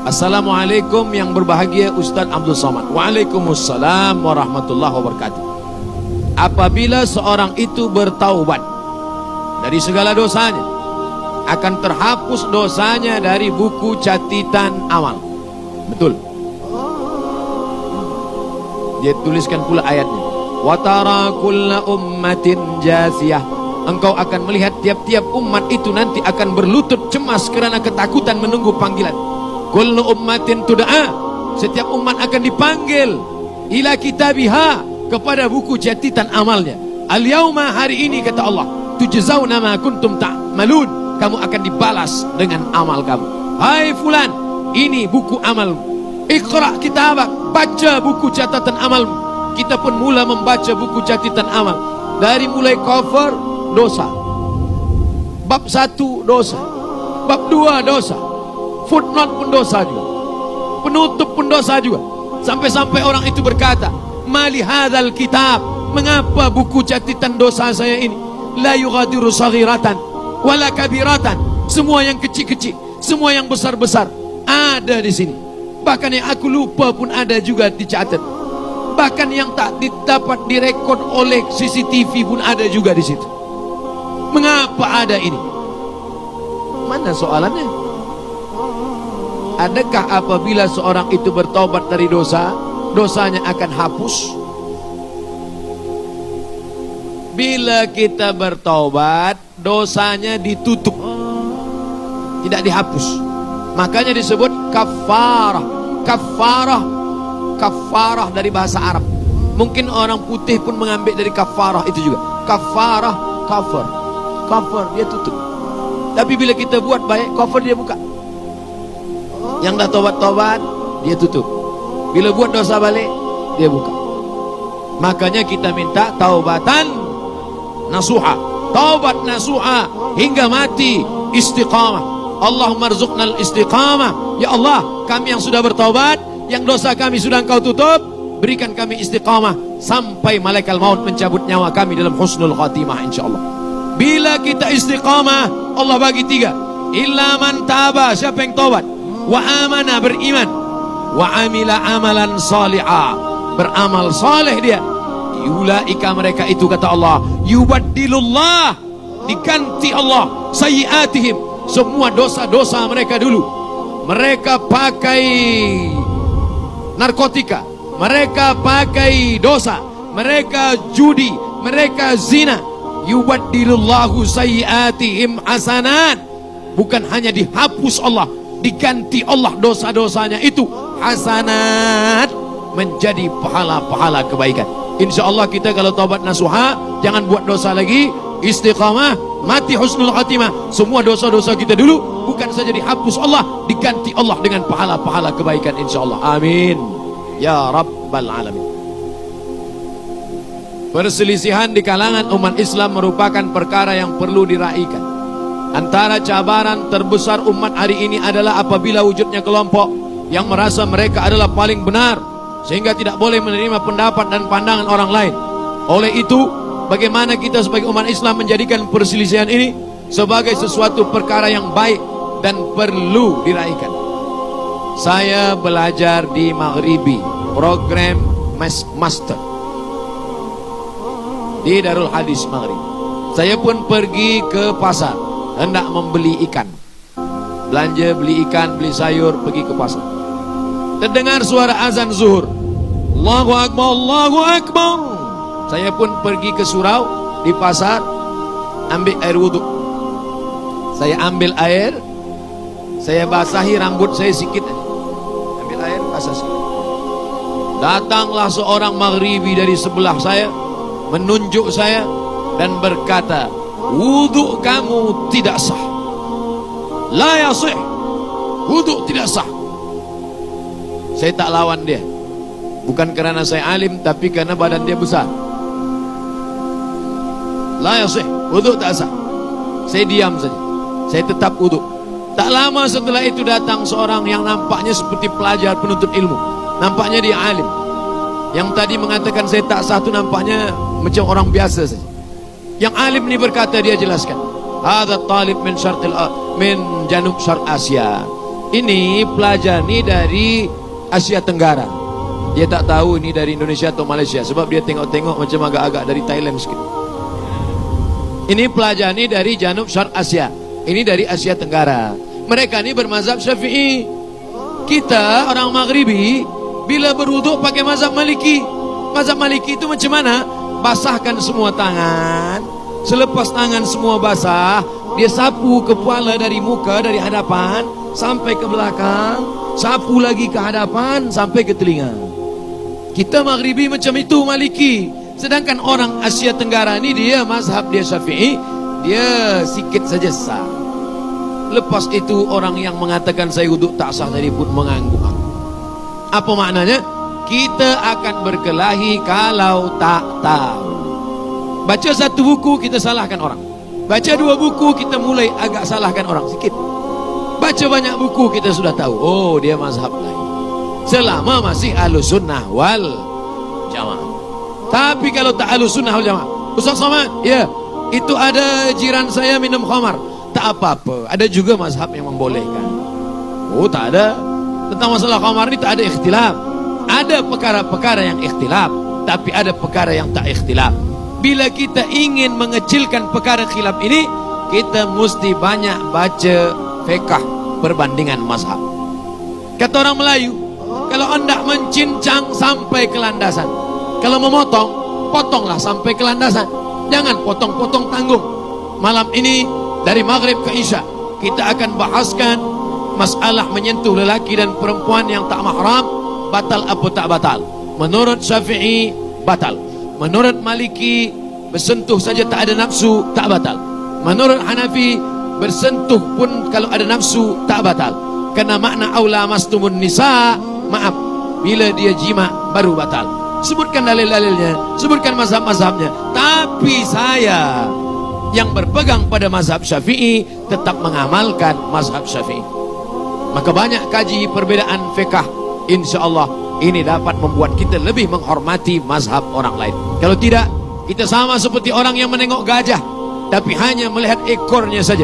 Assalamualaikum yang berbahagia Ustaz Abdul Somad. Waalaikumsalam warahmatullahi wabarakatuh. Apabila seorang itu bertaubat dari segala dosanya, akan terhapus dosanya dari buku catatan amal. Betul. Dia tuliskan pula ayatnya. Wa tara kulla ummatin jasiyah. Engkau akan melihat tiap-tiap umat itu nanti akan berlutut cemas kerana ketakutan menunggu panggilan. Kullu ummatin tud'a. Setiap umat akan dipanggil ila kitabiha, kepada buku catatan amalnya. Al-yauma, hari ini kata Allah, tujzauna ma kuntum ta'malun. Kamu akan dibalas dengan amal kamu. Hai fulan, ini buku amalmu. Iqra kitabak, baca buku catatan amalmu. Kita pun mula membaca buku catatan amal. Dari mulai cover, dosa. Bab 1 dosa. Bab 2 dosa. Footnote pun dosa juga. Penutup pun dosa juga. Sampai-sampai orang itu berkata, mali hadzal kitab, mengapa buku catatan dosa saya ini la yughadiru saghiratan wala kabiratan, semua yang kecil-kecil, semua yang besar-besar ada di sini. Bahkan yang aku lupa pun ada juga dicatat. Bahkan yang tak dapat direkod oleh CCTV pun ada juga di situ. Mengapa ada ini? Mana soalannya? Adakah apabila seorang itu bertobat dari dosa, dosanya akan hapus? Bila kita bertobat, dosanya ditutup, tidak dihapus. Makanya disebut kafarah. Kafarah dari bahasa Arab. Mungkin orang putih pun mengambil dari kafarah itu juga. Kafarah, cover dia tutup. Tapi bila kita buat baik, cover dia buka. Yang dah tobat-tobat, dia tutup. Bila buat dosa balik, dia buka. Makanya kita minta taubatan nasuha, taubat nasuha hingga mati, istiqamah. Allahumma rzuqnal istiqamah. Ya Allah, kami yang sudah bertaubat, yang dosa kami sudah Engkau tutup, berikan kami istiqamah sampai malaikat maut mencabut nyawa kami dalam husnul khatimah insyaallah. Bila kita istiqamah, Allah bagi 3. Illa man taba, siapa yang taubat, wa amana, beriman, wa amila amalan salihah, beramal saleh dia. Ulaika, mereka itu kata Allah, yubaddilullah, diganti Allah sayyiatihim, semua dosa-dosa mereka dulu. Mereka pakai narkotika, mereka pakai dosa, mereka judi, mereka zina. Yubaddilullahu sayyiatihim hasanat. Bukan hanya dihapus Allah, diganti Allah dosa-dosanya itu hasanat, menjadi pahala-pahala kebaikan. InsyaAllah kita kalau taubat nasuha, jangan buat dosa lagi, istiqamah, mati husnul khatimah. Semua dosa-dosa kita dulu bukan saja dihapus Allah, diganti Allah dengan pahala-pahala kebaikan insyaallah. Amin ya rabbal alamin. Perselisihan di kalangan umat Islam merupakan perkara yang perlu diraihkan. Antara cabaran terbesar umat hari ini adalah apabila wujudnya kelompok yang merasa mereka adalah paling benar, sehingga tidak boleh menerima pendapat dan pandangan orang lain. Oleh itu, bagaimana kita sebagai umat Islam menjadikan perselisihan ini sebagai sesuatu perkara yang baik dan perlu diraihkan. Saya belajar di Maghribi, program Master di Darul Hadis Maghrib. Saya pun pergi ke pasar, hendak membeli ikan. Belanja, beli ikan, beli sayur, pergi ke pasar. Terdengar suara azan zuhur. Allahu Akbar, Allahu Akbar. Saya pun pergi ke surau di pasar, ambil air wudhu. Saya ambil air, saya basahi rambut saya sikit. Ambil air, basah sikit. Datanglah seorang Maghribi dari sebelah saya, menunjuk saya dan berkata, wudhu kamu tidak sah. La yasih, wudhu tidak sah. Saya tak lawan dia, bukan kerana saya alim, tapi kerana badan dia besar. La yasih, wudhu tak sah. Saya diam saja, saya tetap wudhu. Tak lama setelah itu datang seorang yang nampaknya seperti pelajar penuntut ilmu. Nampaknya dia alim. Yang tadi mengatakan saya tak sah itu nampaknya macam orang biasa saja. Yang alim ini berkata, dia jelaskan, hadza talib min janub syarq Asia. ini pelajari dari Asia Tenggara. Dia tak tahu ini dari Indonesia atau Malaysia, sebab dia tengok-tengok macam agak-agak dari Thailand sikit. Ini pelajari dari Janub Syarq Asia. Ini dari Asia Tenggara. Mereka ni bermazhab Syafi'i. Kita orang Maghribi bila berwuduk pakai mazhab Maliki. Mazhab Maliki itu macam mana? Basahkan semua tangan. Selepas tangan semua basah, dia sapu kepala dari muka, dari hadapan sampai ke belakang, sapu lagi ke hadapan sampai ke telinga. Kita Maghribi macam itu, Maliki. Sedangkan orang Asia Tenggara ni dia mazhab dia Syafi'i, dia sikit saja sah. Lepas itu orang yang mengatakan saya wuduk tak sah tadi pun mengangguk. Apa maknanya? Kita akan berkelahi kalau tak tahu. Baca satu buku kita salahkan orang. Baca dua buku kita mulai agak salahkan orang sikit. Baca banyak buku kita sudah tahu, oh dia mazhab lain. Selama masih Ahlus Sunnah wal Jamaah. Tapi kalau tak Ahlus Sunnah wal Jamaah, Ustaz Somad, ya, itu ada jiran saya minum khamar, tak apa-apa. Ada juga mazhab yang membolehkan. Oh tak ada. Tentang masalah khamar ni tak ada ikhtilaf. Ada perkara-perkara yang ikhtilaf, tapi ada perkara yang tak ikhtilaf. Bila kita ingin mengecilkan perkara khilaf ini, kita mesti banyak baca fiqh perbandingan mazhab. Kata orang Melayu, kalau hendak mencincang sampai ke landasan, kalau memotong, potonglah sampai ke landasan. Jangan potong-potong tanggung. Malam ini dari maghrib ke isya kita akan bahaskan masalah menyentuh lelaki dan perempuan yang tak mahram, batal apa tak batal. Menurut Syafi'i batal. Menurut Maliki bersentuh saja tak ada nafsu tak batal. Menurut Hanafi bersentuh pun kalau ada nafsu tak batal. Karena makna aula mastumun nisa, maaf, bila dia jima baru batal. Sebutkan dalil-dalilnya, sebutkan mazhab-mazhabnya. Tapi saya yang berpegang pada mazhab Syafi'i tetap mengamalkan mazhab Syafi'i. Maka banyak kaji perbedaan fiqh, insya-Allah ini dapat membuat kita lebih menghormati mazhab orang lain. Kalau tidak, kita sama seperti orang yang menengok gajah tapi hanya melihat ekornya saja.